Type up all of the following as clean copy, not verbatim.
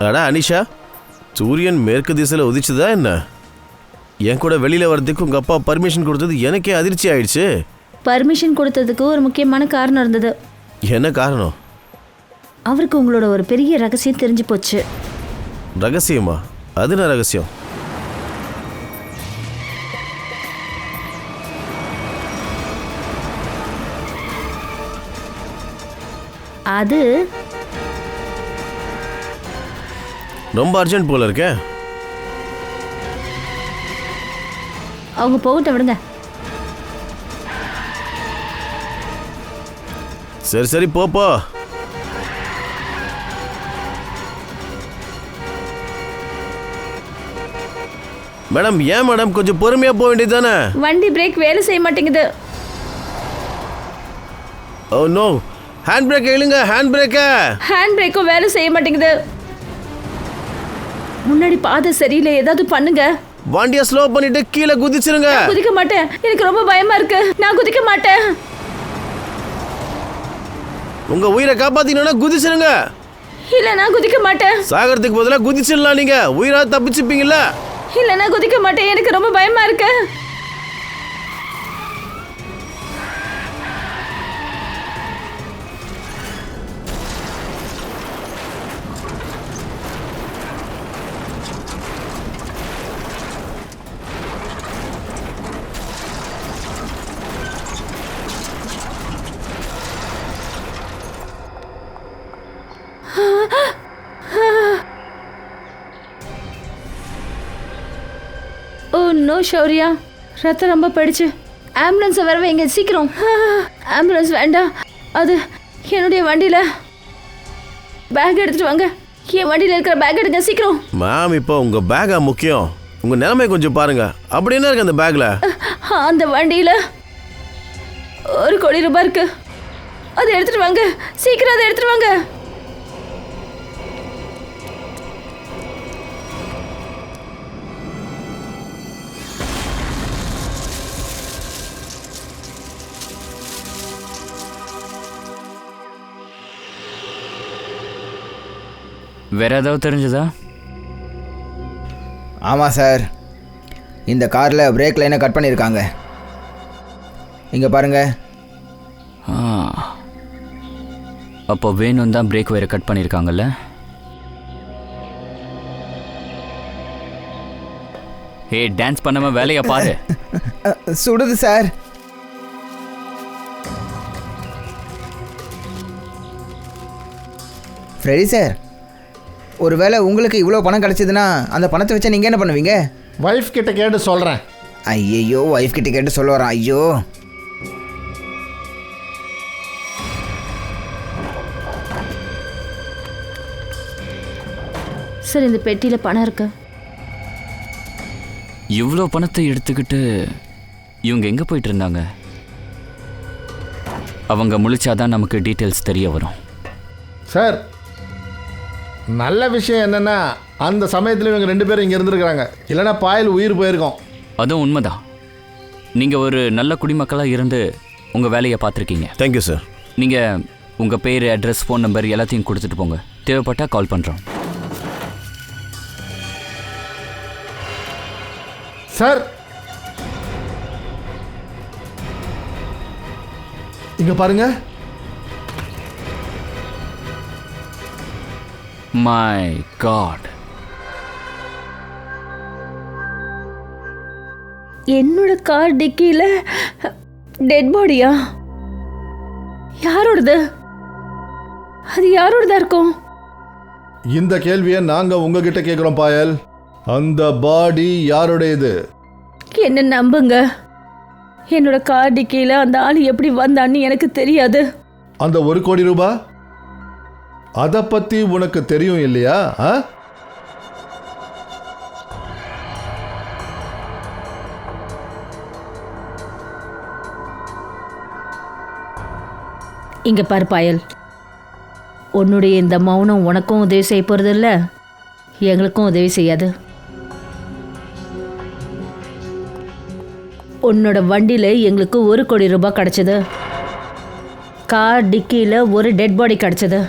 அடா அனிஷா, சூரியன் மேற்கு திசையில் உதிச்சுதா என்ன? என் கூட வெளியில் வர்றதுக்கு உங்கள் அப்பா பர்மிஷன் கொடுத்தது எனக்கே அதிர்ச்சி ஆயிடுச்சு. பர்மிஷன் கொடுத்ததுக்கு ஒரு முக்கியமான காரணம் இருந்தது. என்ன காரணம்? அவருக்கு உங்களோட ஒரு பெரிய ரகசியம் தெரிஞ்சு போச்சு. ரகசியமா? அது என்ன ரகசியம்? அது ரொம்ப அர்ஜென்ட் போல இருக்கே. அவங்க போகட்டும், விடுங்க. சரி சரி போப்போ. மேடம், ஏன் மேடம் கொஞ்சம் பொறுமையா போக வேண்டியது தானே? வண்டி பிரேக் வேலை செய்ய மாட்டேங்குது. ஓ நோ, ஹேண்ட் பிரேக் இழுங்க, ஹேண்ட் பிரேக்க. ஹேண்ட் பிரேக்கும் வேலை செய்ய மாட்டேங்குது. முன்னாடி பாதை சரியில்லை, ஏதாவது பண்ணுங்க. வண்டியை ஸ்லோ பண்ணிட்டு கீழே குதிச்சிருங்க. குதிக்க மாட்டேன், எனக்கு ரொம்ப பயமா இருக்கு. நான் குதிக்க மாட்டேன். உங்க உயிரை காப்பாத்தினா குதிச்சிருங்க. இல்ல, நான் குதிக்க மாட்டேன். சாகறதுக்கு பதிலாக குதிச்சிடலாம். நீங்க உயிரா தப்பிச்சுப்பீங்கல்ல. இல்ல, நான் குதிக்க மாட்டேன், எனக்கு ரொம்ப பயமா இருக்கு. ஓ நோ ஷௌரியா, ரத்தம் ரொம்ப போயிடுச்சு. ஆம்புலன்ஸை வர வைங்க சீக்கிரம். ஆம்புலன்ஸ் வேண்டாம், அது என்னுடைய வண்டியில். பேக் எடுத்துட்டு வாங்க, என் வண்டியில் இருக்கிற பேக் எடுங்க சீக்கிரம். மேம், இப்போ உங்க பேக்கா முக்கியம்? உங்க நிலைமை கொஞ்சம் பாருங்க. அப்படி என்ன இருக்கு அந்த பேக்ல? அந்த வண்டியில் 1 கோடி ரூபாய் இருக்கு. அதை எடுத்துட்டு வாங்க சீக்கிரம், அதை எடுத்துட்டு வாங்க. வேற ஏதாவது தெரிஞ்சதா? ஆமாம் சார், இந்த காரில் பிரேக் லைனை கட் பண்ணியிருக்காங்க. இங்கே பாருங்க. அப்போ வேணும் தான் பிரேக் வேற கட் பண்ணியிருக்காங்கல்ல. ஹே, டான்ஸ் பண்ணாம வேலையை பாரு. சுடுது சார். ஃப்ரெடி சார், ஒருவேளை உங்களுக்கு இவ்வளோ பணம் கிடச்சிதுன்னா அந்த பணத்தை வச்சா நீங்கள் என்ன பண்ணுவீங்க? வைஃப் கிட்ட கேட்டு சொல்கிறேன். ஐயோ, ஒய்ஃப் கிட்ட கேட்டு சொல்ல வரான். ஐயோ, சார், இந்த பெட்டியில் பணம் இருக்கு. இவ்வளோ பணத்தை எடுத்துக்கிட்டு இவங்க எங்கே போயிட்டு இருந்தாங்க? அவங்க முழிச்சாதான் நமக்கு டீட்டெயில்ஸ் தெரிய வரும். சார், நல்ல விஷயம் என்னென்னா அந்த சமயத்தில் இவங்க 2 பேரும் இங்கே இருந்துருக்குறாங்க. இல்லைனா பாயில் உயிர் போயிருக்கோம். அதுவும் உண்மைதான். நீங்கள் ஒரு நல்ல குடிமக்களாக இருந்து உங்கள் வேலையை பார்த்துருக்கீங்க. Thank you sir. நீங்கள் உங்கள் பேர், அட்ரஸ், ஃபோன் நம்பர் எல்லாத்தையும் கொடுத்துட்டு போங்க. தேவைப்பட்டால் கால் பண்ணுறோம். சார், இங்கே பாருங்க. மை காட், என்னோட கார் டிக்கியில் டெட் பாடியா? யாரோடது? அது யாரோடதா இருக்கும்? இந்த கேள்வியை நாங்கள் உங்ககிட்ட கேட்குறோம் பாயல். அந்த பாடி யாருடையது? என்ன நம்புங்க, என்னோட கார் டிக்கியில் அந்த ஆள் எப்படி வந்தான்னு எனக்கு தெரியாது. அந்த 1 கோடி ரூபாய், அதை பற்றி உனக்கு தெரியும் இல்லையா? இங்க பாரு பாயல், உன்னுடைய இந்த மௌனம் உனக்கும் உதவி செய்ய போறது இல்ல, எங்களுக்கும் உதவி செய்யாது. உன்னோட வண்டியில எங்களுக்கு 1 கோடி ரூபாய் கிடைச்சது. கார் டிக்கியில ஒரு டெட் பாடி கிடைச்சது.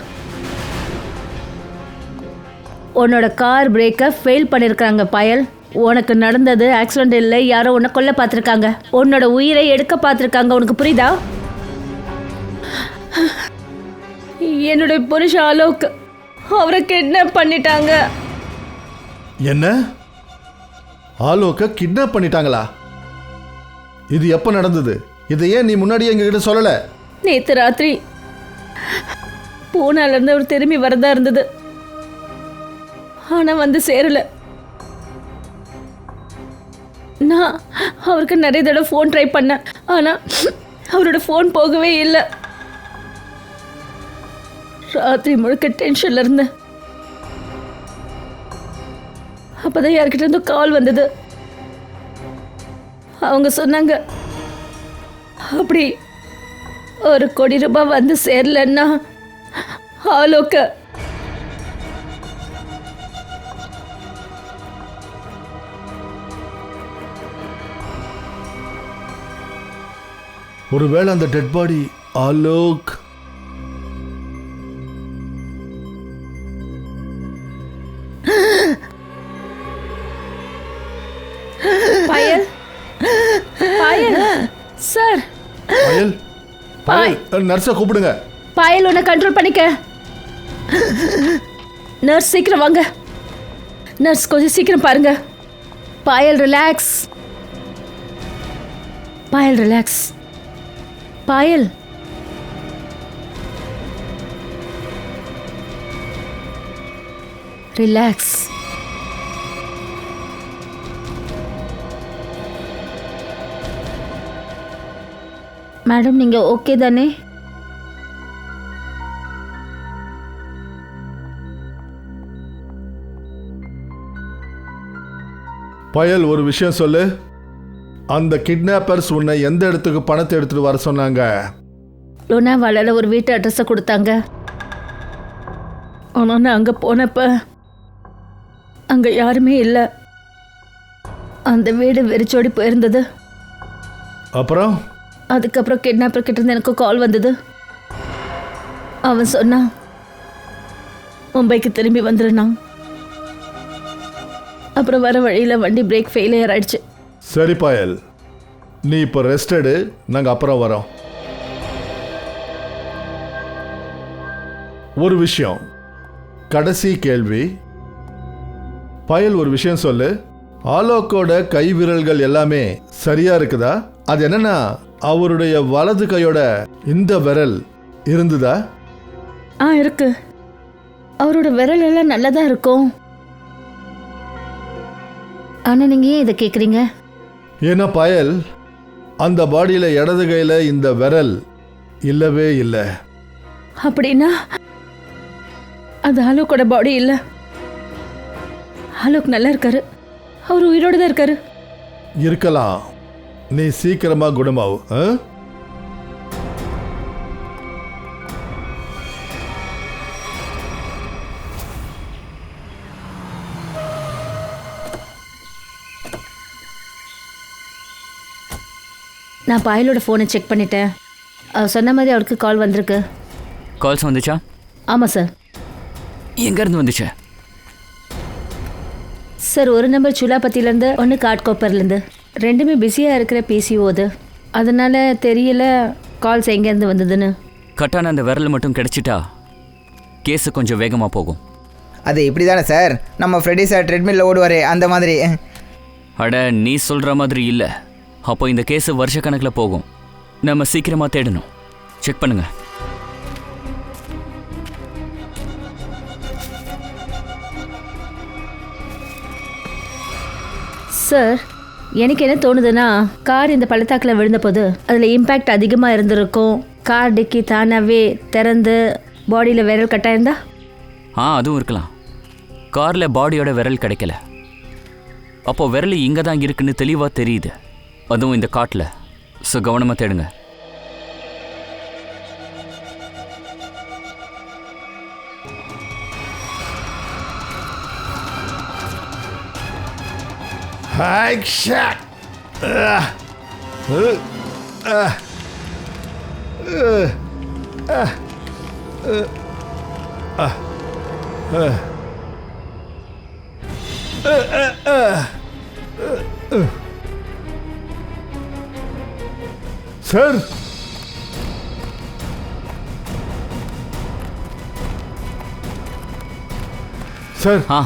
உன்னோட கார் பிரேக்கை ஃபெயில் பண்ணியிருக்காங்க பாயல். உனக்கு நடந்தது ஆக்சிடென்ட் இல்லை, யாரோ உன்னை கொல்ல பார்த்துருக்காங்க. உன்னோட உயிரை எடுக்க பார்த்துருக்காங்க. உனக்கு புரியுதா? என்னுடைய புருஷன் அலோக், அவரை கிட்னாப் பண்ணிட்டாங்க. என்ன? ஆலோக்க கிட்னாப் பண்ணிட்டாங்களா? இது எப்போ நடந்தது? இதை ஏன் நீ முன்னாடியே எங்ககிட்ட சொல்லலை? நேற்று ராத்திரி பூனாலேருந்து அவர் திரும்பி வரதா இருந்தது. ஆனால் வந்து சேரல. நான் அவருக்கு நிறைய தடவை ஃபோன் ட்ரை பண்ணேன், ஆனால் அவரோட ஃபோன் போகவே இல்லை. ராத்திரி முழுக்க டென்ஷன்ல இருந்தேன். அப்போதான் யார்கிட்ட இருந்து கால் வந்தது. அவங்க சொன்னாங்க, அப்படி 1 கோடி ரூபாய் வந்து சேரலன்னா ஆலோக்க ஒருவேளை அந்த டெட் பாடி ஆலோக். பாயல், பாயல் சார். பாயல், பாயல், நர்ஸை கூப்பிடுங்க. பாயல், உன்னை கண்ட்ரோல் பண்ணிக்க. நர்ஸ் சீக்கிரம் வாங்க. நர்ஸ் கொஞ்சம் சீக்கிரம் பாருங்க. பாயல் ரிலாக்ஸ். பாயல் ரிலாக்ஸ். பாயல், ரிலாக்ஸ். மேடம், நீங்க ஓகே தானே? பாயல், ஒரு விஷயம் சொல்லு. அந்த கிட்னாப்பர்ஸ் உன்னை எந்த இடத்துக்கு பணத்தை எடுத்துட்டு வர சொன்னாங்க? லோனாவாலால ஒரு வீட்டு அட்ரஸை கொடுத்தாங்க. ஆனால் நான் அங்கே போனப்ப அங்கே யாருமே இல்லை. அந்த வீடு வெறிச்சோடி போயிருந்தது. அப்புறம்? அதுக்கப்புறம் கிட்னாப்பர் கிட்ட இருந்து எனக்கு கால் வந்தது. அவன் சொன்னான், மும்பைக்கு திரும்பி வந்துருந்தான். அப்புறம் வர வழியில் வண்டி பிரேக் ஃபெயிலியர் ஆயிடுச்சு. சரி பாயல், நீ இப்போ ரெஸ்ட் எடு, நாங்கள் அப்புறம் வரோம். ஒரு விஷயம், கடைசி கேள்வி. பாயல், ஒரு விஷயம் சொல்லு. ஆலோக்கோட கை விரல்கள் எல்லாமே சரியா இருக்குதா? அது என்னன்னா, அவருடைய வலது கையோட இந்த விரல் இருந்ததா? இருக்கு. அவரோட விரல் எல்லாம் நல்லதா இருக்கும். ஆனால் நீங்கள் ஏன் இதை கேட்குறீங்க? ஏன்னா பாயல், அந்த பாடியில் இடது கையில் இந்த விரல் இல்லவே இல்லை. அப்படின்னா அது ஆலோக்கோட பாடி இல்லை. ஆலோக் நல்லா இருக்காரு. அவர் உயிரோடு தான் இருக்காரு. இருக்கலாம். நீ சீக்கிரமா குணமாவு. நான் பாயலோட ஃபோனை செக் பண்ணிட்டேன். சொன்ன மாதிரி அவருக்கு கால் வந்திருக்கு. கால்ஸ் வந்துச்சா? ஆமாம் சார். எங்கேருந்து வந்துச்சு சார்? ஒரு நம்பர் சுலாபத்திலேருந்து, ஒன்று காட்கோப்பர்லேருந்து. ரெண்டுமே பிஸியாக இருக்கிற பிசிஓது. அதனால் தெரியல கால்ஸ் எங்கேருந்து வந்ததுன்னு. கட்டான அந்த விரல் மட்டும் கிடைச்சிட்டா கேஸு கொஞ்சம் வேகமாக போகும். அது இப்படி தானே சார்? நம்ம ஃப்ரெடி சார் ட்ரெட்மில்ல ஓடுவார் அந்த மாதிரி. அட, நீ சொல்கிற மாதிரி இல்லை. அப்போ இந்த கேஸு வருஷக்கணக்கில் போகும். நம்ம சீக்கிரமாக தேடணும். செக் பண்ணுங்க. சார், எனக்கு என்ன தோணுதுன்னா, கார் இந்த பள்ளத்தாக்கில் விழுந்த போது அதில் இம்பேக்ட் அதிகமாக இருந்திருக்கும். கார் டிக்கி தானாகவே திறந்து பாடியில் விரல் கட்டாயிருந்தா? அதுவும் இருக்கலாம். காரில் பாடியோட விரல் கிடைக்கல. அப்போது விரல் இங்கே தான் இருக்குன்னு தெளிவாக தெரியுது. அதுவும் இந்த காட்டில். ஸோ கவனமாக தேடுங்க. சார் சார் ஆ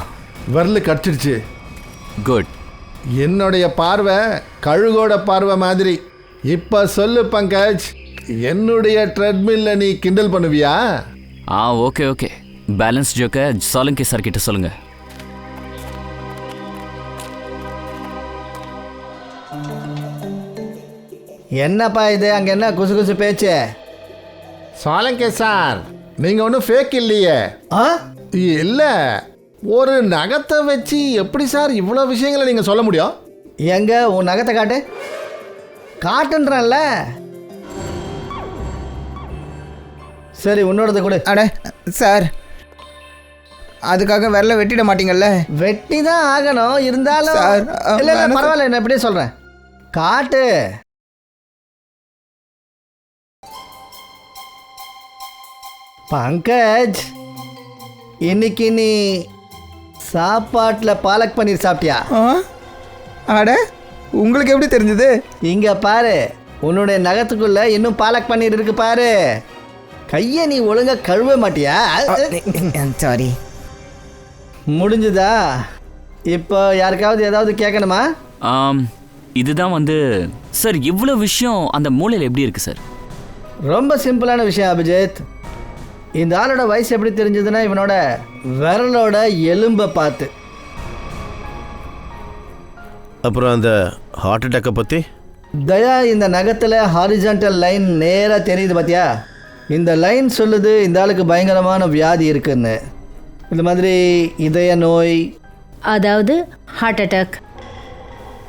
விரல் கடிச்சிடுச்சு. குட். என்னுடைய பார்வை கழுகோட பார்வை மாதிரி. இப்ப சொல்லு பங்கஜ், என்னுடைய ட்ரெட்மில்ல நீ கிண்டல் பண்ணுவியா? Okay okay. பேலன்ஸ் ஜோக்கை சாலங்கி சார் கிட்ட சொல்லுங்க. என்னப்பா இது, அங்கே என்ன குசு குசு பேச்சு? சாலங்கே சார், நீங்க ஒன்றும் ஃபேக் இல்லையே. ஆ இல்ல, ஒரு நகத்தை வச்சு எப்படி சார் இவ்வளோ விஷயங்களை நீங்க சொல்ல முடியும்? எங்க உன் நகத்தை காட்டு. காட்டுன்றல. சரி, உன்னோடது கொடு. அட சார், அதுக்காக விரல வெட்டிட மாட்டீங்கல்ல? வெட்டி தான் ஆகணும், இருந்தாலும் சார், இல்லை இல்லை பரவாயில்ல, நான் எப்படியே சொல்கிறேன். காட்டு. பங்கஜ், இன்னைக்கு நீ சாப்பாட்டில் பாலக் பன்னீர் சாப்பிட்டியா? அட, உங்களுக்கு எப்படி தெரிஞ்சது? இங்க பாரு, உன்னுடைய நகத்துக்குள்ள இன்னும் பாலக் பன்னீர் இருக்கு பாரு. கையை நீ ஒழுங்கா கழுவ மாட்டியா? சாரி. முடிஞ்சுதா? இப்போ யாருக்காவது ஏதாவது கேட்கணுமா? இதுதான் வந்து சார், இவ்வளோ விஷயம் அந்த மூலையில் எப்படி இருக்கு சார்? ரொம்ப சிம்பிளான விஷயம் அபிஜித். இந்த ஆளோட வயசு எப்படி தெரிஞ்சதுன்னா, இவனோட விரலோட எலும்பை பார்த்து. அப்புறம் அந்த ஹார்ட் அட்டாக்கை பற்றி? தயா, இந்த நகத்தில் ஹாரிஜான்டல் லைன் நேராக தெரியுது பார்த்தியா? இந்த லைன் சொல்லுது இந்த ஆளுக்கு பயங்கரமான வியாதி இருக்குன்னு. இந்த மாதிரி இதய நோய், அதாவது ஹார்ட் அட்டாக்.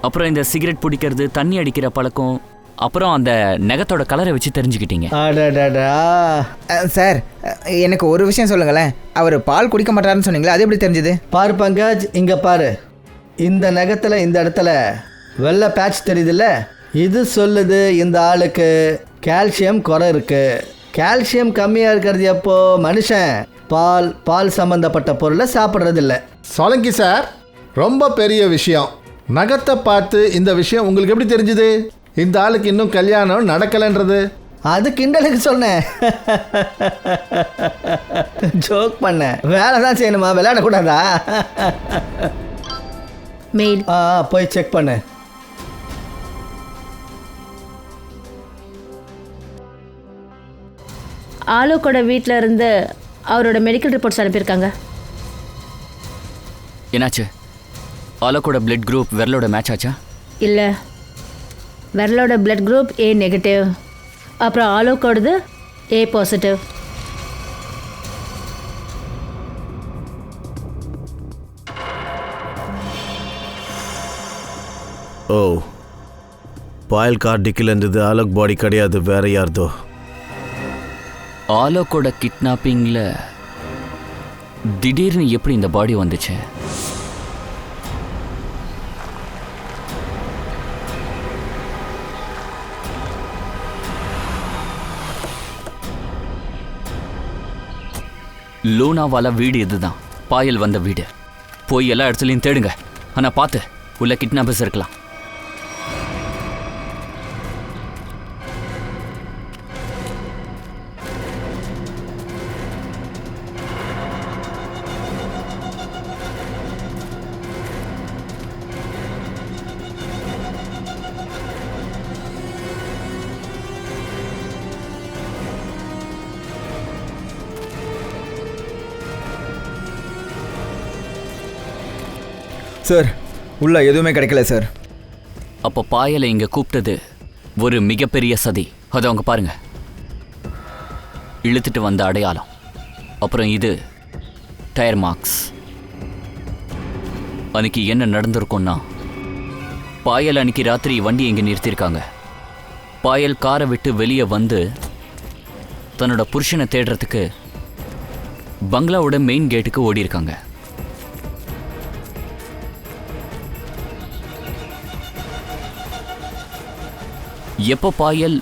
அப்புறம் இந்த சிகரெட் பிடிக்கிறது, தண்ணி அடிக்கிற பழக்கம், அப்புறம் அந்த நகத்தோட கலரை வச்சு தெரிஞ்சுக்கிட்டீங்க. அடடடா. சார், எனக்கு ஒரு விஷயம் சொல்லுங்களேன். அவர் பால் குடிக்க மாட்டாருன்னு சொன்னீங்களா, அது எப்படி தெரிஞ்சது? பாரு பங்கஜ், இங்கே பாரு. இந்த நகத்தில் இந்த இடத்துல வெள்ளை பேட்ச் தெரியுதுல்ல, இது சொல்லுது இந்த ஆளுக்கு கால்சியம் குறை இருக்கு. கால்சியம் கம்மியாக இருக்கிறது எப்போ? மனுஷன் பால் சம்பந்தப்பட்ட பொருளை சாப்பிட்றதில்ல. சாலங்கி சார், ரொம்ப பெரிய விஷயம். நகத்தை பார்த்து இந்த விஷயம் உங்களுக்கு எப்படி தெரிஞ்சுது? இந்த ஆளுக்கு இன்னும் கல்யாணம் நடக்கலைன்றது. அது கிண்டலுக்கு சொன்னேன். ஜோக் பண்ணேன். வேலை தான் செய்யணுமா, விளையாடக்கூடாதா? மெயில். போய் செக் பண்ணு. ஆலோக்கோட வீட்டில் இருந்து அவரோட மெடிக்கல் ரிப்போர்ட்ஸ் அனுப்பியிருக்காங்க. என்னாச்சு? ஆலோக்கோட பிளட் குரூப் விரலோட மேட்ச் ஆச்சா? இல்லை, விரலோட பிளட் குரூப் ஏ நெகட்டிவ். அப்புறம் ஆலோக்கோடது A positive. O, Payal car டிக்கிலன்றது Alok பாடி கிடையாது, வேற யார்தோ. ஆலோக்கோட கிட்னாப்பிங்கில் திடீர்னு எப்படி இந்த பாடி வந்துச்சு? லூனாவால வீடு இதுதான், பாயல் வந்த வீடு. போய் எல்லா இடத்துலையும் தேடுங்க, ஆனால் பார்த்து உள்ள கிட்னாப்பர்ஸ் இருக்கலாம். சார், உள்ள எதுவுமே கிடைக்கல சார். அப்போ பாயலை இங்கே கூப்பிட்டது ஒரு மிகப்பெரிய சதி. அது அவங்க பாருங்க, இழுத்துட்டு வந்த அடையாளம். அப்புறம் இது டயர் மார்க்ஸ். அன்னைக்கு என்ன நடந்திருக்கும்னா, பாயல் அன்னைக்கு ராத்திரி வண்டி இங்கே நிறுத்தியிருக்காங்க. பாயல் காரை விட்டு வெளியே வந்து தன்னோட புருஷனை தேடுறதுக்கு பங்களாவோட மெயின் கேட்டுக்கு ஓடி இருக்காங்க. எப்போ பாயல்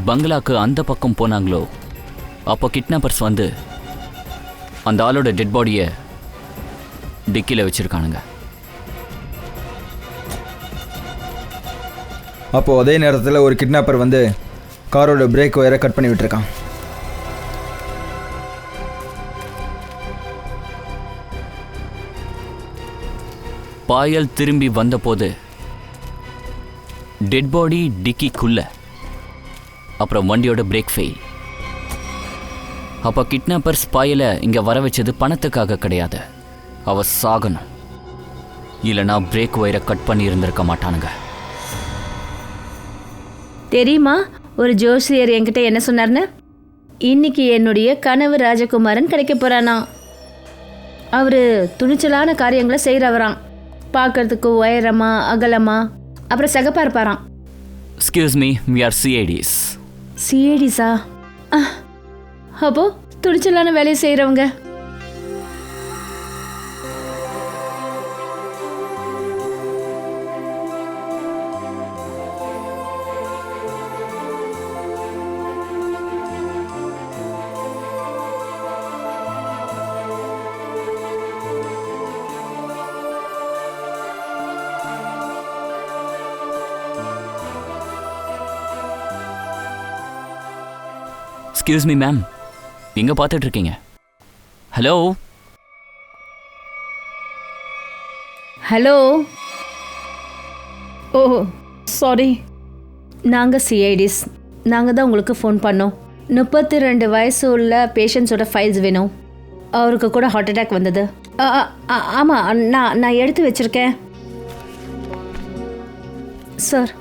பங்களாக்கு அந்த பக்கம் போனாங்களோ, அப்போ கிட்னாப்பர்ஸ் வந்து அந்த ஆளோட டெட் பாடியை டிக்கியில் வச்சுருக்கானுங்க. அப்போது அதே நேரத்தில் ஒரு கிட்னாப்பர் வந்து காரோட பிரேக் ஒயரை கட் பண்ணி விட்டுருக்கான். பாயல் திரும்பி வந்தபோது டெட் பாடி டிக்கிக்குள்ள, அப்புறம் வண்டியோட பிரேக் ஃபெயில். அப்போ கிட்னாப்பர்ஸ் பாயலை இங்கே வர வச்சது பணத்துக்காக கிடையாது, அவ சாகணும். இல்லைனா பிரேக் ஒயரை கட் பண்ணி இருந்திருக்க மாட்டானுங்க. தெரியுமா ஒரு ஜோசியர் என்கிட்ட என்ன சொன்னார்னு? இன்னைக்கு என்னுடைய கனவு ராஜகுமாரன் கிடைக்க போறானா. அவர் துணிச்சலான காரியங்களை செய்கிறவராம். பார்க்கறதுக்கு உயரமா அகலமா அப்புறம் சகப்பா இருப்பாராம். Excuse me, we are CIDs. சிஏடிஸா? அப்போ துணிச்சலான வேலையை செய்கிறவங்க. எக்ஸ்கியூஸ் மீ மேம், எங்கே பார்த்துட்டு இருக்கீங்க? Hello hello. ஓ சாரி, நாங்கள் சிஐடிஸ். நாங்கள் தான் உங்களுக்கு ஃபோன் பண்ணோம். 32 வயசு உள்ள பேஷண்ட்ஸோட ஃபைல்ஸ் வேணும். அவருக்கு கூட ஹார்ட் அட்டாக் வந்தது. ஆமாம், நான் எடுத்து வச்சுருக்கேன் சார்.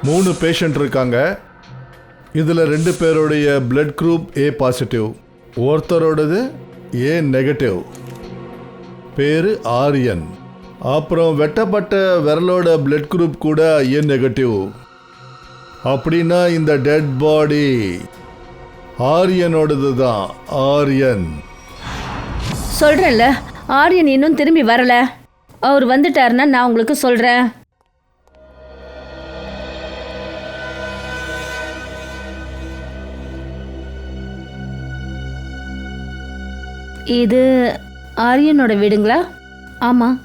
மூணு பேஷண்ட் இருக்காங்க. இதில் 2 பேருடைய பிளட் குரூப் A பாசிட்டிவ், ஒருத்தரோடது A நெகட்டிவ். பேர் ஆரியன். அப்புறம் வெட்டப்பட்ட விரலோட பிளட் குரூப் கூட A நெகட்டிவ். அப்படின்னா இந்த டெட் பாடி ஆரியனோடது தான். ஆரியன் சொல்கிறேன்ல, ஆரியன் இன்னும் திரும்பி வரல. அவர் வந்துட்டாருன்னா நான் உங்களுக்கு சொல்கிறேன். இது ஆரியனோட வீடுங்களா? ஆமாம்.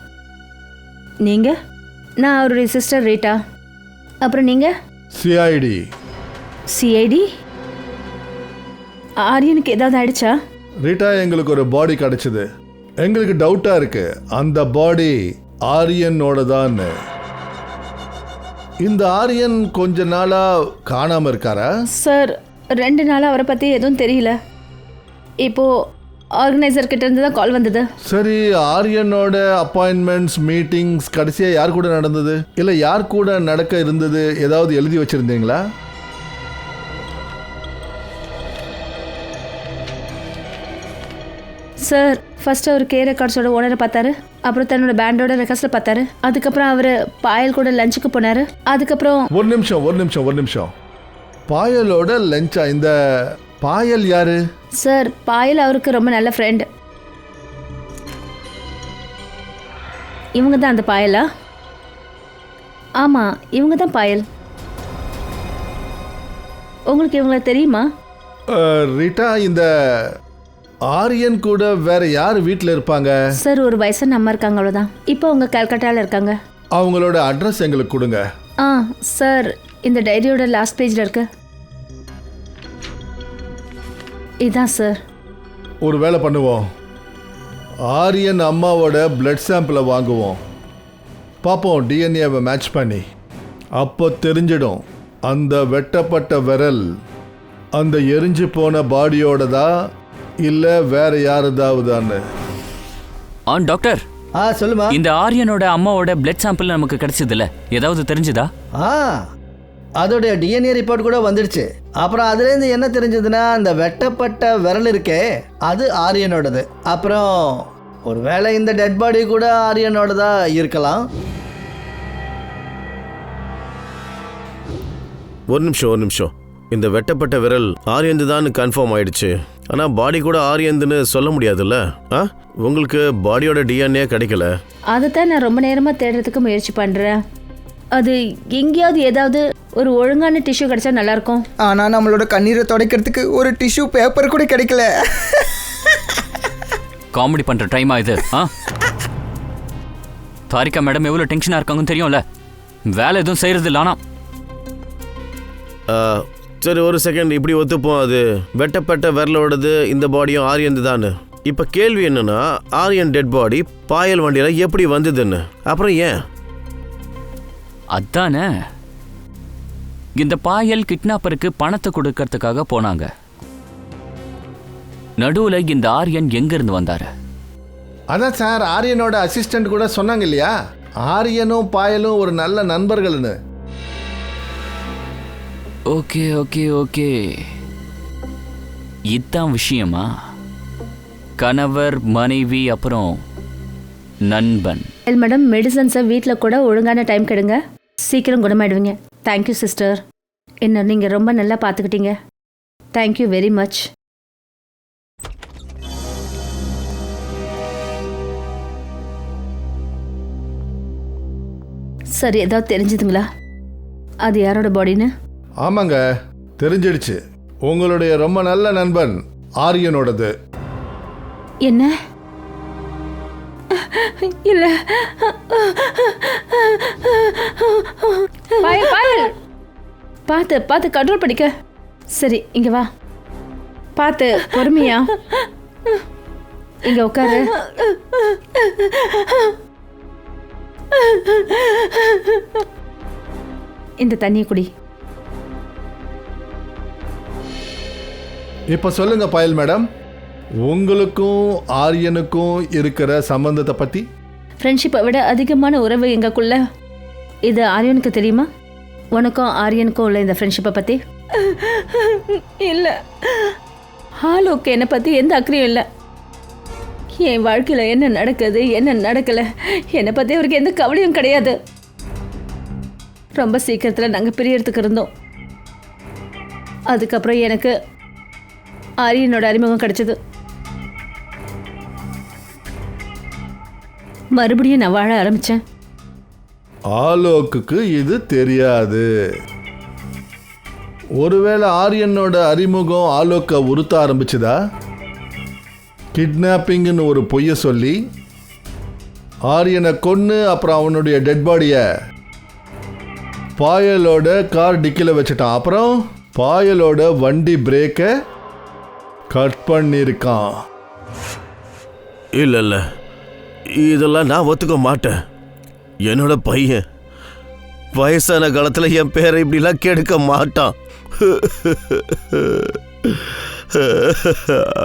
நீங்கள்? நான் அவருடைய சிஸ்டர் ரீட்டா. அப்புறம் நீங்கள்? சிஐடி. சிஐடி? ஆரியனுக்கு ஏதாவது ஆயிடுச்சா? ரீட்டா, எங்களுக்கு ஒரு பாடி கிடைச்சது. எங்களுக்கு டவுட்டாக இருக்கு அந்த பாடி ஆரியனோட தான். இந்த ஆரியன் கொஞ்ச நாளாக காணாமல் இருக்காரா? சார், 2 நாளாக அவரை பற்றி எதுவும் தெரியல. இப்போது ஆர்கனைசர் கிட்ட இருந்து தான் கால் வந்தது. சரி, ஆரியனோட அப்பாயின்மெண்ட்ஸ் மீட்டிங்ஸ் கடைசியாக யார் கூட நடந்தது? இல்லை யார் கூட நடக்க இருந்தது? ஏதாவது எழுதி வச்சிருந்தீங்களா? சார், ஃபர்ஸ்ட் அவர் கே ரெக்கார்ட்ஸோட ஓனரை பார்த்தாரு. அப்புறம் தன்னோட பேண்டோட ரெக்கார்ட்ஸில் பார்த்தாரு. அதுக்கப்புறம் அவர் பாயல் கூட லஞ்சுக்கு போனார். அதுக்கப்புறம் ஒரு நிமிஷம். பாயலோட லஞ்சா? இந்த பாயல் யாரு? சார், பாயல் அவருக்கு ரொம்ப நல்ல ஃப்ரெண்ட். இவங்க தான் அந்த பாயலா? ஆமாம், இவங்க தான் பாயல். உங்களுக்கு இவங்கள தெரியுமா? ரீட்டா, இந்த ஆரியன் கூட வேற யார் வீட்டில் இருப்பாங்க? சார், ஒரு வயசான அம்மா இருக்காங்க, அவ்வளோதான். இப்போ அவங்க கல்கட்டாவில் இருக்காங்க. அவங்களோட அட்ரஸ் எங்களுக்கு கொடுங்க. சார், இந்த டைரியோட லாஸ்ட் பேஜில் இருக்கு. இதான் சார். ஒரு வேலை பண்ணுவோம், ஆரியன் அம்மாவோட பிளட் சாம்பிளை வாங்குவோம். பார்ப்போம் டிஎன்ஏவை மேட்ச் பண்ணி. அப்போ தெரிஞ்சிடும் அந்த வெட்டப்பட்ட விரல் அந்த எரிஞ்சு போன பாடியோடதா இல்லை வேற யாருதாவுதான்னு. டாக்டர், சொல்லுமா. இந்த ஆரியனோட அம்மாவோட பிளட் சாம்பிள் நமக்கு கிடைச்சதில்ல, ஏதாவது தெரிஞ்சுதா? அதோடைய டிஎன்ஏ ரிப்போர்ட் கூட வந்துடுச்சு. அப்புறம் அதுலேருந்து என்ன தெரிஞ்சதுன்னா, அந்த வெட்டப்பட்ட விரல் இருக்கே அது ஆரியனோடது. அப்புறம் ஒருவேளை இந்த டெட் பாடி கூட ஆரியனோடதா இருக்கலாம். ஒரு நிமிஷம். இந்த வெட்டப்பட்ட விரல் ஆரியந்து தான் கன்ஃபார்ம் ஆயிடுச்சு. ஆனால் பாடி கூட ஆரியந்துன்னு சொல்ல முடியாதுல்ல? உங்களுக்கு பாடியோட டிஎன்ஏ கிடைக்கல. அதைத்தான் நான் ரொம்ப நேரமாக தேடுறதுக்கு முயற்சி பண்ணுறேன். அது எங்கேயாவது ஏதாவது ஒரு ஒழுங்கான டிஷ்யூ கிடைச்சா நல்லாயிருக்கும். ஆனால் நம்மளோட கண்ணீரை துடைக்கிறதுக்கு ஒரு டிஷ்யூ பேப்பர் கூட கிடைக்கல. காமெடி பண்ற டைமா இது? தாரிகா மேடம் எவ்வளவு டென்ஷனா இருக்காங்கன்னு தெரியும்ல. வேலை எதுவும் செய்யறது இல்ல. ஆனா சரி ஒரு செகண்ட், இப்படி ஒத்துப்போம். அது வெட்டப்பட்ட விரலோடது, இந்த பாடியும் ஆரியன் தானே. இப்ப கேள்வி என்னன்னா, ஆரியன் டெட் பாடி பாயல் வண்டியில எப்படி வந்ததுன்னு. அப்புறம் ஏன்? அதானே, இந்த பாயல் கிட்னாப்பருக்கு பணத்தை கொடுக்கறதுக்காக போனாங்க. நடுவுல இந்த ஆரியன் எங்க இருந்து வந்தாரு? அதான் சார், ஆரியனோட அசிஸ்டன்ட் கூட சொன்னாங்க இல்லையா, ஆரியனும் பாயலும் ஒரு நல்ல நண்பர்கள்னு. ஓகே ஓகே ஓகே, இதான் விஷயமா? கணவர், மனைவி, அப்புறம் நண்பன். மேடம், மெடிசன்ஸை வீட்டில் கூட ஒழுங்கான டைம் கெடுங்க, சீக்கிரம் குணமாயிடுவீங்க. தேங்க்யூ சிஸ்டர், என்ன நீங்கள் ரொம்ப நல்லா பார்த்துக்கிட்டீங்க. Thank you very much. சரி, ஏதாவது தெரிஞ்சுதுங்களா அது யாரோட பாடின்னு? ஆமாங்க, தெரிஞ்சிடுச்சு. உங்களுடைய ரொம்ப நல்ல நண்பன் ஆரியனோடது. என்ன? இல்ல, பாயல் பாயல், பார்த்து பார்த்து கண்ட்ரோல் பண்ணிக்க. சரி, இங்க வா, பார்த்து பொறுமையா இங்க உட்காரு. இந்த தண்ணியை குடி. இப்ப சொல்லுங்க பாயல் மேடம், உங்களுக்கும் ஆரியனுக்கும் இருக்கிற சம்பந்தத்தை பத்தி. ஃப்ரெண்ட்ஷிப்பை விட அதிகமான உறவு எங்களுக்குள்ள. இது ஆரியனுக்கு தெரியுமா? உனக்கும் ஆரியனுக்கும் உள்ள இந்த ஃப்ரெண்ட்ஷிப்பை பத்தி? இல்லை, ஆலோக்கு என்னை பற்றி எந்த அக்கறையும் இல்லை. என் வாழ்க்கையில் என்ன நடக்குது என்ன நடக்கலை என்னை பற்றி அவருக்கு எந்த கவலையும் கிடையாது. ரொம்ப சீக்கிரத்தில் நாங்கள் பிரியறதுக்கு இருந்தோம். அதுக்கப்புறம் எனக்கு ஆரியனோட அறிமுகம் கிடைச்சது. மறுபடியும் நான் வாழ ஆரம்பித்தேன். ஆலோக்குக்கு இது தெரியாது. ஒருவேளை ஆரியனோட அறிமுகம் ஆலோக்க உறுத்த ஆரம்பிச்சுதா? கிட்னாப்பிங்னு ஒரு பொய்யை சொல்லி ஆரியனை கொன்று அப்புறம் அவனுடைய டெட் பாடியை பாயலோட கார் டிக்கில வச்சுட்டான். அப்புறம் பாயலோட வண்டி பிரேக்கை கட் பண்ணியிருக்கான். இல்ல இல்ல, இதெல்லாம் நான் ஒத்துக்க மாட்டேன். என்னோட பையன் வயசான காலத்துல என் பேரை இப்படிலாம் கெடுக்க மாட்டான்.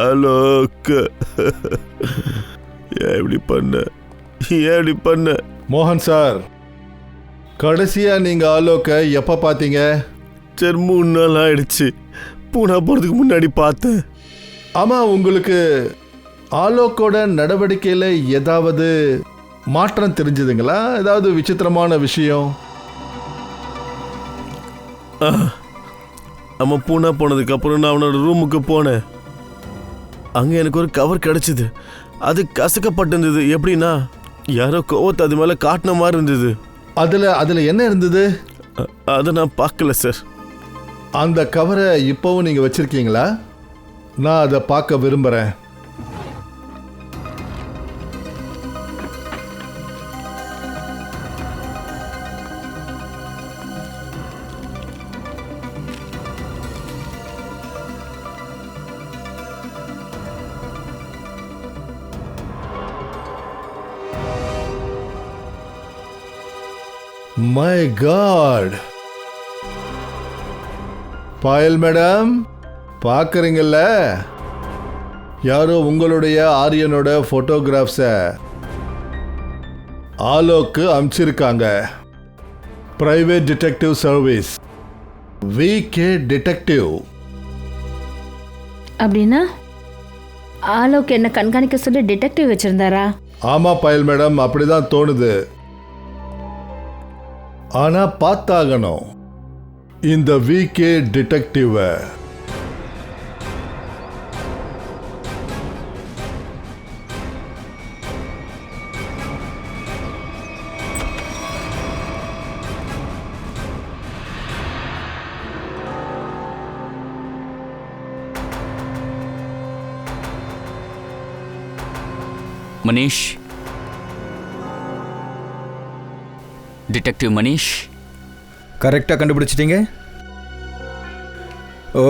அலோக், ஏன் இப்படி பண்ண? மோகன் சார், கடைசியா நீங்க ஆலோக்க எப்ப பாத்தீங்க? சரி, 3 நாள் ஆயிடுச்சு. பூனா போறதுக்கு முன்னாடி பார்த்தேன். ஆமா, உங்களுக்கு ஆலோக்கோட நடவடிக்கையில ஏதாவது மாற்றம் தெரிஞ்சதுங்களா? ஏதாவது விசித்திரமான விஷயம்? அவன் பூனா போனதுக்கு அப்புறம் நான் அவனோட ரூமுக்கு போனேன். அங்க எனக்கு ஒரு கவர் கிடைச்சது. அது கசக்கப்பட்டிருந்தது. எப்படின்னா, யாரோ கோவத்தை அது மேல காட்டின மாதிரி இருந்தது. அதுல என்ன இருந்தது? அதை நான் பார்க்கல சார். அந்த கவரை இப்போவும் நீங்க வச்சிருக்கீங்களா? நான் அதை பார்க்க விரும்புறேன். மை காட், பாயல் மேடம், பார்க்குறீங்கல்ல, யாரோ உங்களுடைய ஆரியனோட ஃபோட்டோகிராஃப்ஸை ஆலோக்கு அனுப்பிச்சிருக்காங்க. Private detective service, VK detective. அப்படின்னா ஆலோக்கு என்ன கண்காணிக்க சொல்லி டிடெக்டிவ் வச்சிருந்தாரா? ஆமா பாயல் மேடம், அப்படிதான் தோணுது. ஆனா பார்த்தாகணும் இந்த VK detective. Manish, detective Manish. கரெக்டாக கண்டுபிடிச்சிட்டீங்க. ஓ,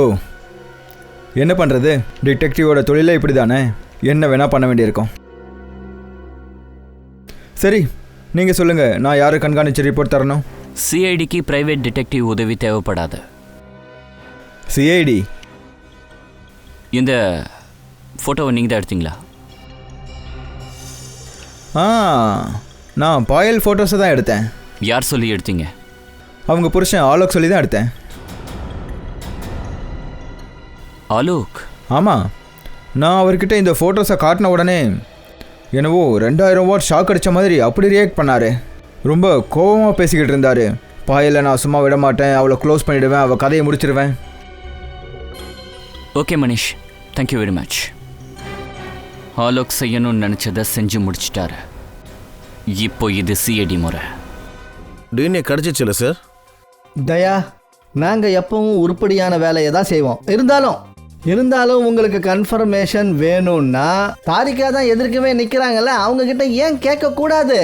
என்ன பண்ணுறது, டிடெக்டிவோட தொழிலே இப்படி தானே, என்ன வேணால் பண்ண வேண்டியிருக்கும். சரி, நீங்கள் சொல்லுங்கள், நான் யாரை கண்காணிச்சு ரிப்போர்ட் தரணும்? சிஐடிக்கு பிரைவேட் டிடெக்டிவ் உதவி தேவைப்படாது. சிஐடி? இந்த ஃபோட்டோவை நீங்கள் தான் எடுத்தீங்களா? நான் பாயல் ஃபோட்டோஸை தான் எடுத்தேன். யார் சொல்லி எடுத்தீங்க? அவங்க புருஷன் ஆலோக் சொல்லி தான் எடுத்தேன். ஆலோக்? ஆமாம், நான் அவர்கிட்ட இந்த ஃபோட்டோஸை காட்டின உடனே என்னவோ 2000 வாட் ஷாக் அடித்த மாதிரி அப்படி ரியாக்ட் பண்ணார். ரொம்ப கோபமாக பேசிக்கிட்டு இருந்தார். பாயலை நான் சும்மா விட மாட்டேன், அவளை க்ளோஸ் பண்ணிவிடுவேன், அவள் கதையை முடிச்சிடுவேன். Okay Manish, thank you very much. Alok செய்யணும்னு நினச்சதை செஞ்சு முடிச்சிட்டாரு. இப்போ இது சிஐடி முறை. DNA கிடச்சிச்சுல sir? தயா, நாங்கள் எப்பவும் உருப்படியான வேலையை தான் செய்வோம். இருந்தாலும் உங்களுக்கு கன்ஃபர்மேஷன் வேணும்னா தாரிகா தான் எதிர்க்கவே நிற்கிறாங்கல்ல, அவங்க கிட்ட ஏன் கேட்கக்கூடாது?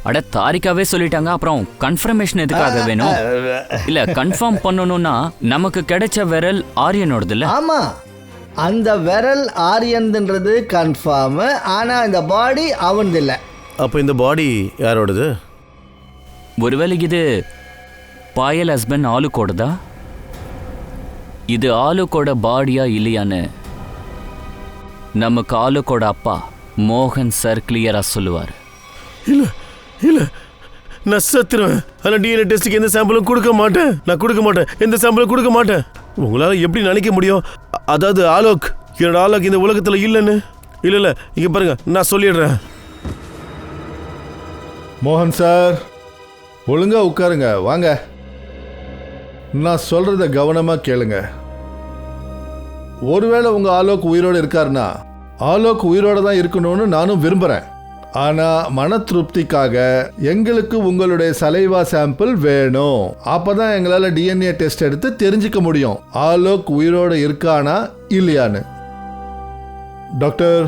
அட, தாரிகாவே சொல்லிட்டாங்க, அப்புறம் கன்ஃபர்மேஷன் எதுக்காக வேணும்? இல்ல, கன்ஃபார்ம் பண்ணணும்னா நமக்கு கிடைச்ச விரல் ஆரியனோடது இல்ல? ஆமா, அந்த விரல் ஆரியன்றது கன்ஃபார்ம். ஆனா இந்த பாடி அவனது இல்லை. அப்போ இந்த பாடி யாரோடது? ஒருவேளை இது பாயல் ஹஸ்பண்ட் ஆலுக்கோடதா? இது ஆலுக்கோட பாடியா இல்லையான்னு நமக்கு ஆலுக்கோட அப்பா மோகன் சார் கிளியரா சொல்லுவார். இல்லை, நான் சத்துருவேன். ஆனால் டிஎன்ஏ டெஸ்ட்டுக்கு எந்த சாம்பிளும் கொடுக்க மாட்டேன். நான் கொடுக்க மாட்டேன், எந்த சாம்பிளும் கொடுக்க மாட்டேன். உங்களால் எப்படி நினைக்க முடியும்? அதாவது ஆலோக், என்னோட ஆலோக் இந்த உலகத்தில் இல்லைன்னு. இல்லை, இங்கே பாருங்க, நான் சொல்லிடுறேன். மோகன் சார், ஒழுங்கா உட்காருங்க. வாங்க, நான் சொல்றத கவனமா கேளுங்க. ஒருவேளை உங்க ஆலோக் உயிரோடு இருக்காருன்னா ஆலோக் உயிரோட தான் இருக்கணும்னு நானும் விரும்புறேன். ஆனா மன திருப்திக்காக எங்களுக்கு உங்களுடைய சலைவா சாம்பிள் வேணும். அப்பதான் எங்களால டிஎன்ஏ டெஸ்ட் எடுத்து தெரிஞ்சுக்க முடியும் ஆலோக் உயிரோட இருக்கானா இல்லையான்னு. Doctor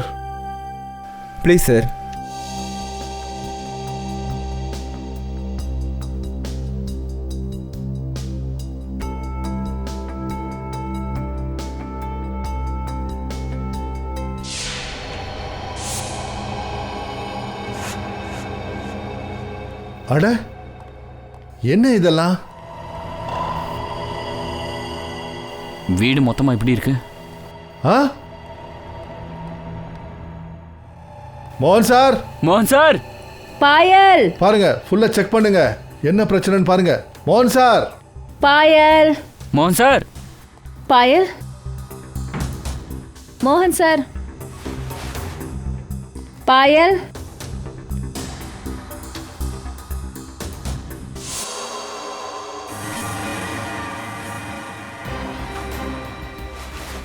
please sir. அட, என்ன இதெல்லாம்? வீடு மொத்தமா இப்படி இருக்கு. மோகன் சார், மோகன் சார், பாயல், பாருங்க, ஃபுல்லா செக் பண்ணுங்க, என்ன பிரச்சனைன்னு பாருங்க. மோகன் சார், பாயல், மோகன் சார், பாயல், மோகன் சார், பாயல்.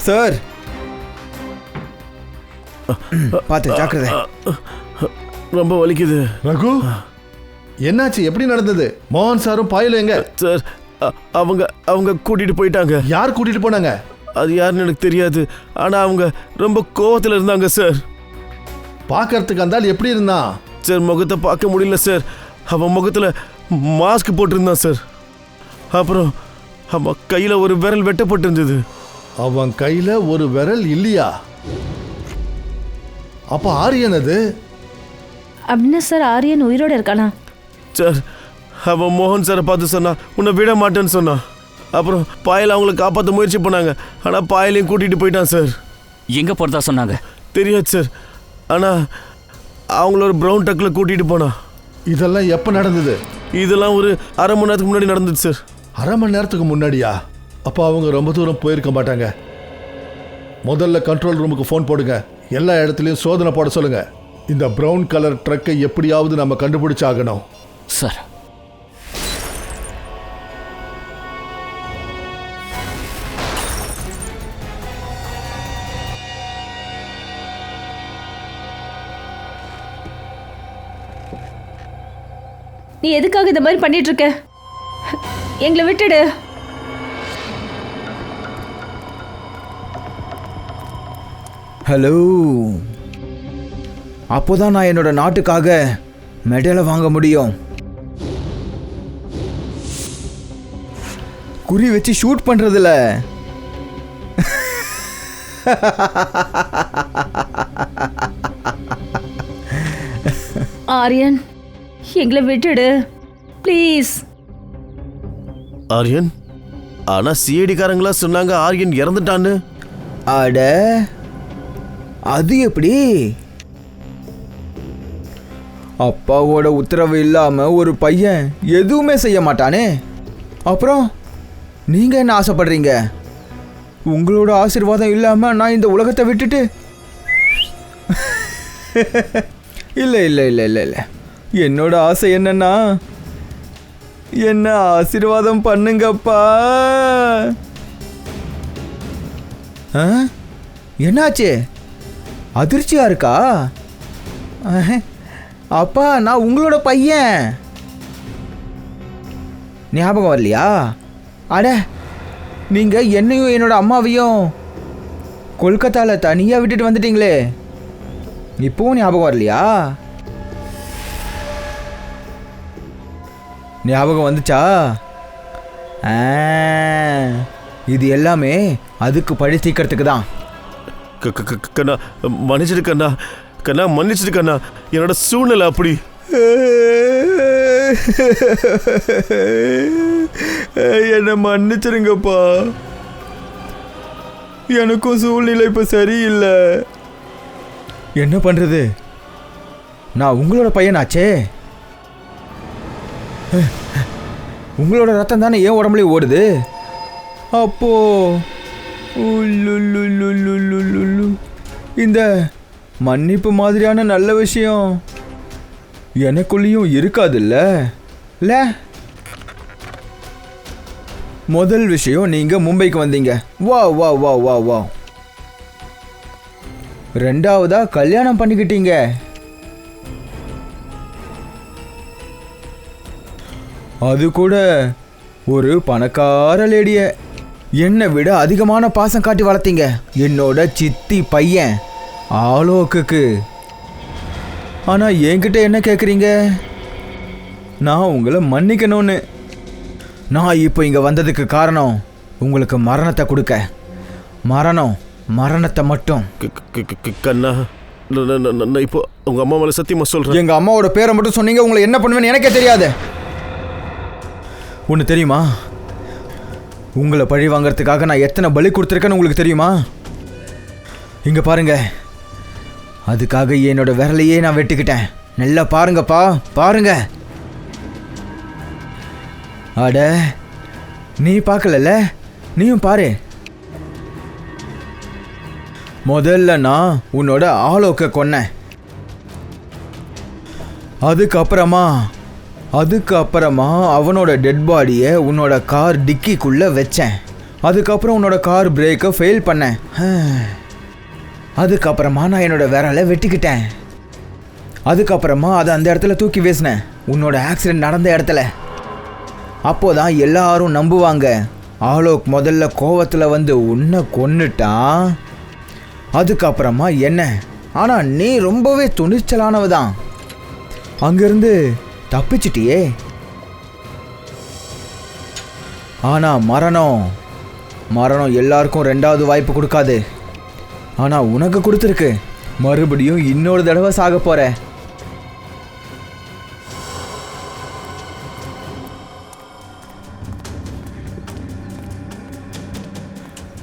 சார் பார்த்து ஜாக்கிரதை. ரொம்ப வலிக்குது. ரகு, என்னாச்சு? எப்படி நடந்தது? மோகன் சாரும் பாயலும் எங்க? சார், அவங்க கூட்டிட்டு போயிட்டாங்க. யார் கூட்டிட்டு போனாங்க? அது யாருன்னு எனக்கு தெரியாது. ஆனா அவங்க ரொம்ப கோவத்தில் இருந்தாங்க சார். பார்க்கறதுக்கு அந்த ஆள் எப்படி இருந்தான்? சார், முகத்தை பார்க்க முடியல சார். அவன் முகத்தில் மாஸ்க் போட்டிருந்தான் சார். அப்புறம் அவன் கையில் ஒரு விரல் வெட்டப்பட்டிருந்தது. அவன் கையில ஒரு விரல் இல்லையா? அப்ப ஆரியன் அது? அப்படின்னா சார் ஆரியன் உயிரோட இருக்கானா? சார், அவன் மோகன் சாரை பார்த்து சொன்னா உன்னை விட மாட்டேன்னு சொன்னான். அப்புறம் பாயல் அவங்களை காப்பாற்ற முயற்சி பண்ணாங்க. ஆனால் பாயலையும் கூட்டிகிட்டு போயிட்டான் சார். எங்க போறதா சொன்னாங்க? தெரியாது சார். ஆனால் அவங்கள ஒரு ப்ரௌன் டக்கில் கூட்டிகிட்டு போனான். இதெல்லாம் எப்போ நடந்தது? இதெல்லாம் ஒரு அரை மணி நேரத்துக்கு முன்னாடி நடந்தது சார். அரை மணி நேரத்துக்கு முன்னாடியா? அப்போ அவங்க ரொம்ப தூரம் போயிருக்க மாட்டாங்க. முதல்ல கண்ட்ரோல் ரூமுக்கு ஃபோன் போடுங்க. எல்லா இடத்துலையும் சோதனை போட சொல்லுங்க. இந்த ப்ரௌன் கலர் ட்ரக்கை எப்படியாவது நம்ம கண்டுபிடிச்சாகணும். சார், நீ எதுக்காக இந்த மாதிரி பண்ணிட்டு இருக்க? எங்களை விட்டுடு. ஹலோ, அப்போதான் நான் என்னோட நாட்டுக்காக மெடலை வாங்க முடியும். குறி வச்சு ஷூட் பண்றதுல ஆரியன், எங்களை விட்டுடு ப்ளீஸ். ஆரியன், ஆனா சிஐடிக்காரங்களா சொன்னாங்க ஆரியன் இறந்துட்டான்னு. அட, அது எப்படி? அப்பாவோட உத்தரவு இல்லாம ஒரு பையன் எதுவுமே செய்ய மாட்டானே. அப்புறம் நீங்க என்ன ஆசைப்படுறீங்க? உங்களோட ஆசீர்வாதம் இல்லாம நான் இந்த உலகத்தை விட்டுட்டு இல்லை இல்லை இல்லை இல்லை இல்லை. என்னோட ஆசை என்னன்னா, என்ன ஆசீர்வாதம் பண்ணுங்கப்பா. என்னாச்சு? அதிர்ச்சியா இருக்கா? அப்பா, நான் உங்களோட பையன். ஞாபகம் வரலையா? அட, நீங்க என்னையும் என்னோட அம்மாவையும் கொல்கத்தால தனியா விட்டுட்டு வந்துட்டீங்களே, இப்போவும் ஞாபகம் வரலையா? ஞாபகம் வந்துச்சா? இது எல்லாமே அதுக்கு பழி தீக்கிறதுக்கு தான். கண்ணா மன்னிச்சிடு கண்ணா, கண்ணா மன்னிச்சிடு கண்ணா, என்னோட சூழ்நிலை அப்படி. என்னை மன்னிச்சிருங்கப்பா, எனக்கும் சூழ்நிலை இப்போ சரியில்லை. என்ன பண்றது? நான் உங்களோட பையனாச்சே. உங்களோட ரத்தம் தானே ஏன் உடம்புலயே ஓடுது. அப்போ இந்த மன்னிப்பு மாதிரியான நல்ல விஷயம் எனக்குள்ளேயும் இருக்காதுல்ல? இல்லை, முதல் விஷயம், நீங்க மும்பைக்கு வந்தீங்க. வா வா வா வா வா. ரெண்டாவதா கல்யாணம் பண்ணிக்கிட்டீங்க. அது கூட ஒரு பணக்கார லேடிய. என்னை விட அதிகமான பாசம் காட்டி வளர்த்தீங்க. என்னோட சித்தி பையன் ஆலோக்குக்கு. ஆனா என்கிட்ட என்ன கேட்குறீங்க? நான் உங்களை மன்னிக்கணும்னு. நான் இப்போ இங்க வந்ததுக்கு காரணம் உங்களுக்கு மரணத்தை கொடுக்க. மரணத்தை மட்டும். கண்ணா, நான் இப்போ உங்க அம்மா மேல சத்தியமா சொல்றேன். எங்க அம்மாவோட பேரை மட்டும் சொன்னீங்க, உங்களை என்ன பண்ணுவேன்னு எனக்கே தெரியாது. ஒன்று தெரியுமா? உங்களை பழி வாங்கறதுக்காக நான் எத்தனை பலி கொடுத்துருக்கேன்னு உங்களுக்கு தெரியுமா? இங்க பாருங்க, அதுக்காக என்னோட விரலையே நான் வெட்டிக்கிட்டேன். நல்லா பாருங்கப்பா, பாருங்க. அட, நீ பார்க்கலல்ல, நீயும் பாரு. முதல்ல நான் உன்னோட ஆலோக்க கொன்னேன். அதுக்கப்புறமா அவனோட டெட் பாடியை உன்னோட கார் டிக்கிக்குள்ள வச்சேன். அதுக்கப்புறம் உன்னோட கார் பிரேக்கை ஃபெயில் பண்ணேன். அதுக்கப்புறமா நான் என்னோட விரலை வெட்டிக்கிட்டேன். அதுக்கப்புறமா அதை அந்த இடத்துல தூக்கி வீசினேன், உன்னோட ஆக்சிடென்ட் நடந்த இடத்துல. அப்போதான் எல்லாரும் நம்புவாங்க, ஆலோக் முதல்ல கோவத்தில் வந்து உன்னை கொன்னுட்டான். அதுக்கப்புறமா என்ன? ஆனால் நீ ரொம்பவே துணிச்சலானவ தான். அங்கிருந்து தப்பிச்சிட்டியே. ஆனால் மரணம் எல்லாருக்கும் ரெண்டாவது வாய்ப்பு கொடுக்காது. ஆனால் உனக்கு கொடுத்துருக்கு. மறுபடியும் இன்னொரு தடவை சாக போற.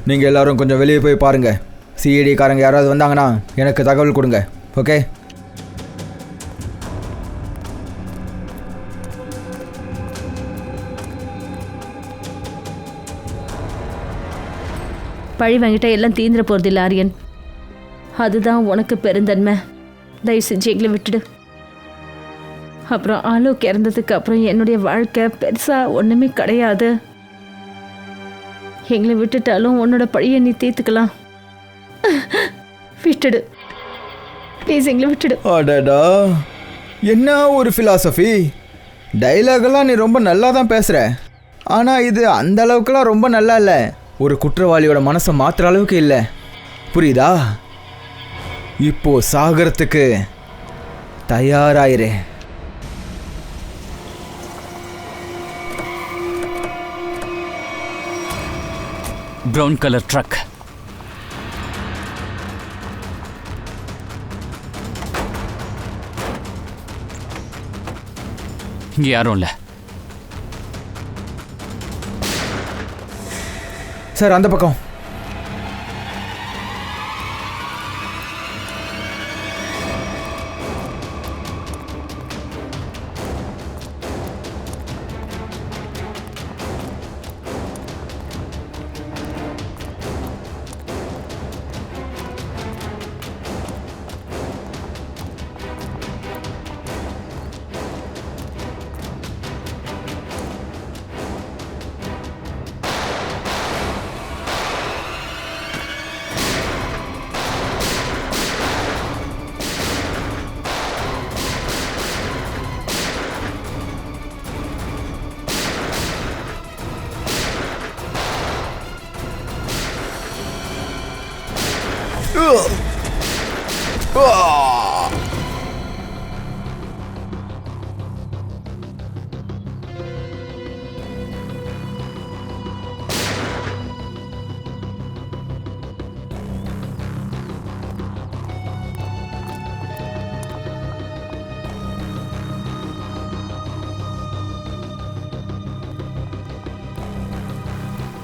நீங்கள் எல்லாரும் கொஞ்சம் வெளியே போய் பாருங்க. சிஐடிக்காரங்க யாராவது வந்தாங்கன்னா எனக்கு தகவல் கொடுங்க. ஓகே? பழி வாங்கிட்ட எல்லாம் தீந்துட போகிறதில்ல ஆரியன். அதுதான் உனக்கு பெருந்தன்மை. தயவு செஞ்சு எங்களை விட்டுடு. அப்புறம் ஆலோக் இறந்ததுக்கு அப்புறம் என்னுடைய வாழ்க்கை பெருசாக ஒன்றுமே கிடையாது. எங்களை விட்டுட்டாலும் உன்னோட பழியை நீ தீர்த்துக்கலாம். விட்டுடு ப்ளீஸ், எங்களை விட்டுடு. அடடா, என்ன ஒரு ஃபிலாசபி. டைலாகெல்லாம் நீ ரொம்ப நல்லா தான் பேசுகிற. ஆனால் இது அந்த அளவுக்குலாம் ரொம்ப நல்லா இல்லை. ஒரு குற்றவாளியோட மனசை மாற்றுற அளவுக்கு இல்லை. புரியுதா? இப்போ சாகரத்துக்கு தயாராயிரு. Brown colour drug. இங்க யாரும் இல்ல. சார் அந்த பக்கம்.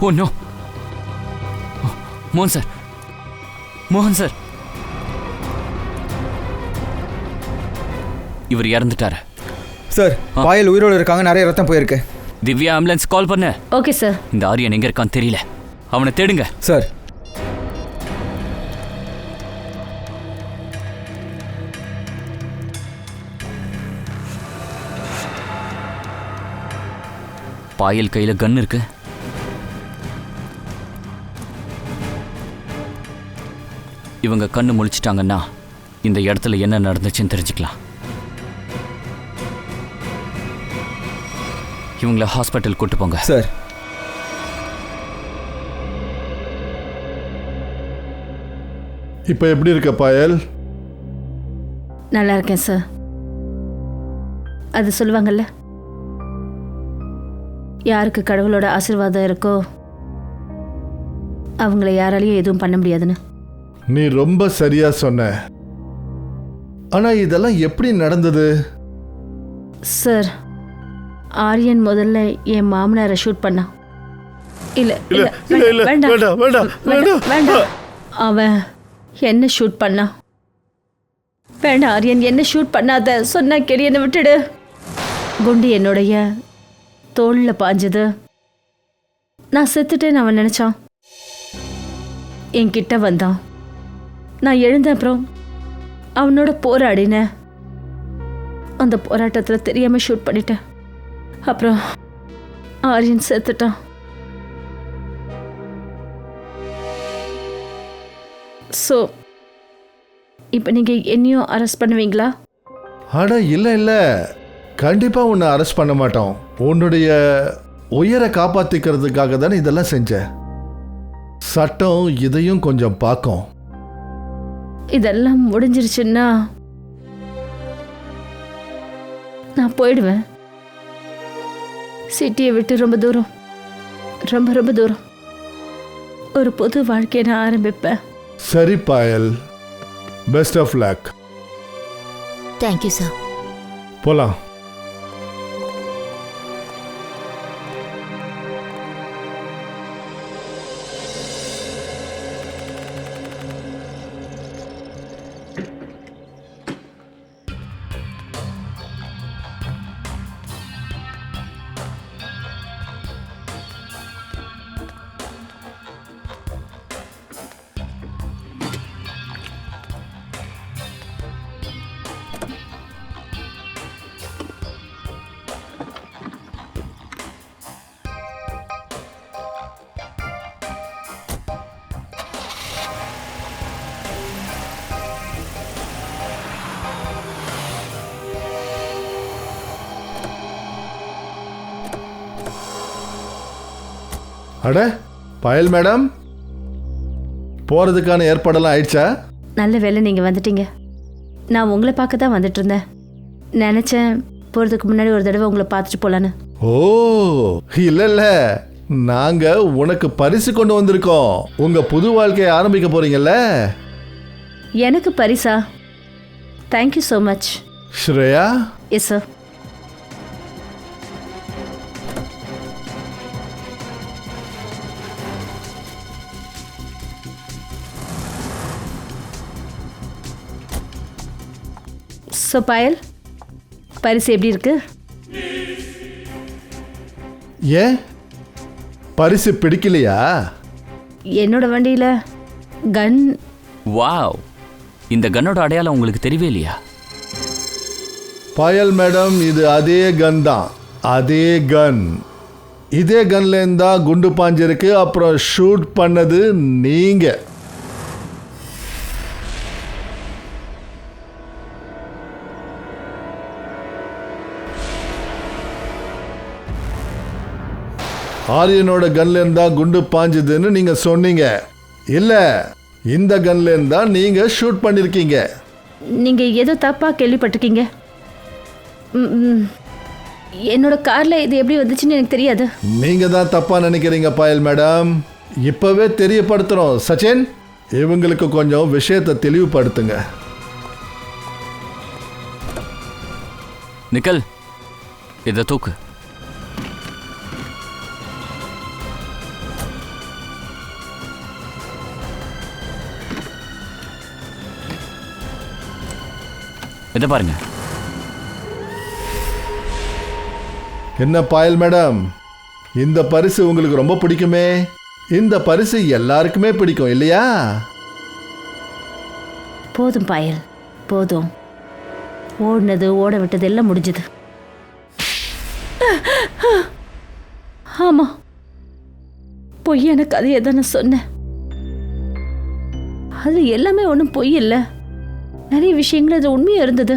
Oh no. மோகன் சார், மோகன் சார், இவர் இறந்துட்டாரு. சார் பாயல் உயிரோடு இருக்காங்க, நிறைய ரத்தம் போயிருக்கு. திவ்யா ஆம்புலன்ஸ் கால் பண்ண. Okay sir. இந்த ஆரியன் எங்க இருக்கான்னு தெரியல, அவனை தேடுங்க. சார் பாயல் கையில கன் இருக்கு. இவங்க கண்ணு முழிச்சிட்டாங்கன்னா இந்த இடத்துல என்ன நடந்துச்சுன்னு தெரிஞ்சுக்கலாம். இவங்கள ஹாஸ்பிட்டல் கூட்டு போங்க. சார் இப்போ எப்படி இருக்க பாயல்? நல்லா இருக்கேன் சார். அது சொல்லுவாங்கல்ல, யாருக்கு கடவுளோட ஆசீர்வாதம் இருக்கோ அவங்கள யாராலையும் எதுவும் பண்ண முடியாதுன்னு. நீ ரொம்ப சரியா சொன்ன. ஆனா இதெல்லாம் எப்படி நடந்தது? சார், ஆரியன் முதல்ல என் மாமனாரை ஷூட் பண்ணான். இல்ல இல்ல இல்ல இல்ல வேண்டாம் வேண்டாம் வேண்டாம் வேண்டாம் வேண்டாம். அவன் என்ன ஷூட் பண்ணான். வேண்டாம் ஆரியன், என்ன ஷூட் பண்ணாத சொன்னா கேளு, என்னை விட்டுடு. குண்டு என்னுடைய தோல்ல பாஞ்சது. நான் செத்துட்டேன்னு அவன் நினைச்சான். என்கிட்ட வந்தான். நான் எழுந்த அப்புறம் அவனோட போராடினேன். அந்த போராட்டத்தில் தெரியாம ஷூட் பண்ணிட்டேன். அப்புறம் ஆரியன் செத்துட்டான். ஸோ இப்போ நீங்கள் என்னையும் அரெஸ்ட் பண்ணுவீங்களா? அட இல்லை இல்லை, கண்டிப்பாக உன்னை அரெஸ்ட் பண்ண மாட்டோம். உன்னுடைய உயிரை காப்பாற்றிக்கிறதுக்காக தானே இதெல்லாம் செஞ்ச. சட்டம் இதையும் கொஞ்சம் பார்க்கும். இதெல்லாம் முடிஞ்சிருச்சுன்னா நான் போயிடுவேன். சிட்டியை விட்டு ரொம்ப தூரம், ரொம்ப ரொம்ப தூரம் ஒரு புது வாழ்க்கையை நான் ஆரம்பிப்பேன். சரி Payal, best of luck. Thank you sir. போலாம். அட பாயல் மேடம், போகிறதுக்கான ஏற்பாடெல்லாம் ஆயிடுச்சா? நல்ல வேலை நீங்கள் வந்துட்டீங்க. நான் உங்களை பார்க்க தான் வந்துட்டு இருந்தேன். நினச்சேன் போகிறதுக்கு முன்னாடி ஒரு தடவை உங்களை பார்த்துட்டு போகலான்னு. ஓ இல்ல நாங்க உனக்கு பரிசு கொண்டு வந்திருக்கோம். உங்க புது வாழ்க்கையை ஆரம்பிக்க போறீங்கல்ல. எனக்கு பரிசா? Thank you so much. Shreya. Yes sir. So Payal, பரிசு எப்படி இருக்கு? ஏன் பரிசு பிடிக்கலையா? என்னோட வண்டியில் கன். வாவ், இந்த கன்னோட அடையாளம் உங்களுக்கு தெரியவே இல்லையா? பாயல் மேடம், இது அதே கன் தான். அதே கன். இதே கன்ல இருந்தா குண்டு பாஞ்சிருக்கு. அப்புறம் ஷூட் பண்ணது நீங்க. ஆரியனோட கன்ல இருந்தா குண்டு பாஞ்சதுன்னு நீங்க சொன்னீங்க. இல்ல, இந்த கன்ல இருந்தா நீங்க ஷூட் பண்ணிருக்கீங்க. நீங்கள் ஏதோ தப்பாக கேள்விப்பட்டிருக்கீங்க. என்னோட காரில் இது எப்படி வந்துச்சுன்னு எனக்கு தெரியாது. நீங்க தான் தப்பா நினைக்கிறீங்க பாயல் மேடம். இப்பவே தெரியப்படுத்துறோம். சச்சின், இவங்களுக்கு கொஞ்சம் விஷயத்தை தெளிவுபடுத்துங்க. நிக்கல், இதை தூக்கு. இதை பாருங்க. என்ன பாயல் மேடம், இந்த பரிசு உங்களுக்கு ரொம்ப பிடிக்குமே. இந்த பரிசு எல்லாருக்குமே பிடிக்கும் இல்லையா? போதும் பாயல், போதும். ஓடினது ஓட விட்டது எல்லாம் முடிஞ்சது. ஆமாம், பொய்யான கதையை தான் நான் சொன்னேன். அது எல்லாமே ஒன்றும் பொய் இல்லை. நிறைய விஷயங்கள் அது உண்மையாக இருந்தது.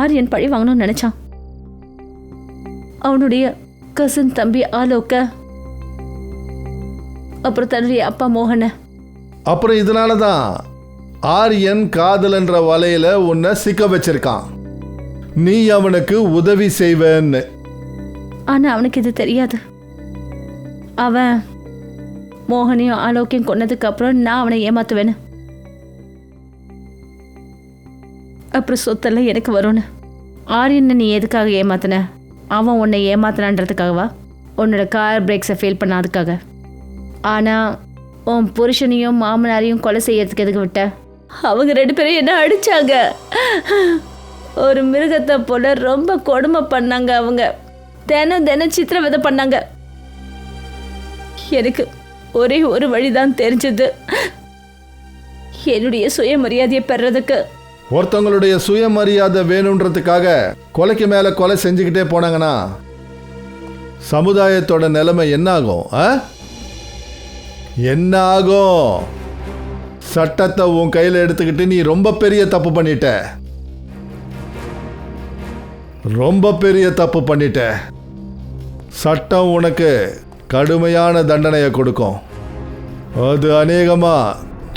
ஆரியன் பழி வாங்கணும்னு நினைச்சான். அவனுடைய கசின் தம்பி ஆலோக்க, அப்புறம் தன்னுடைய அப்பா மோகனை. அப்புறம் இதனால தான் ஆரியன் காதலன்ற வலையில உன்னை சிக்க வச்சிருக்கான். நீ அவனுக்கு உதவி செய்வேன்னு. ஆனா அவனுக்கு இது தெரியாது. அவன் மோகனையும் ஆலோக்கையும் கொன்னதுக்கு அப்புறம் நான் அவனை ஏமாத்துவேன்னு, அப்புறம் சொத்தெல்லாம் எனக்கு வரும்னு. ஆரியனை நீ எதுக்காக ஏமாத்தின? அவன் உன்னை ஏமாத்தினான்றதுக்காகவா? உன்னோட கார் பிரேக்ஸை ஃபெயில் பண்ணாதுக்காக. ஆனால் உன் புருஷனையும் மாமனாரையும் கொலை செய்யறதுக்கு எதுக்கு விட்ட? அவங்க 2 பேரும் என்ன அடித்தாங்க. ஒரு மிருகத்தை போல ரொம்ப கொடுமை பண்ணாங்க. அவங்க தினம் சித்திரவதை பண்ணாங்க. எனக்கு ஒரே ஒரு வழிதான் தெரிஞ்சது, என்னுடைய சுயமரியாதையை பெறதுக்கு. ஒருத்தவங்களுடைய சுயமரியாதை வேணுன்றதுக்காக கொலைக்கு மேல கொலை செஞ்சுக்கிட்டே போனாங்கன்னா சமுதாயத்தோட நிலைமை என்ன ஆகும்? என்ன ஆகும்? சட்டத்தை உன் கையில் எடுத்துக்கிட்டு நீ ரொம்ப பெரிய தப்பு பண்ணிட்ட. ரொம்ப பெரிய தப்பு பண்ணிட்ட. சட்டம் உனக்கு கடுமையான தண்டனையை கொடுக்கும். அது அநேகமா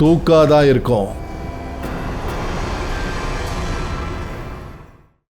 தூக்காதான் இருக்கும்.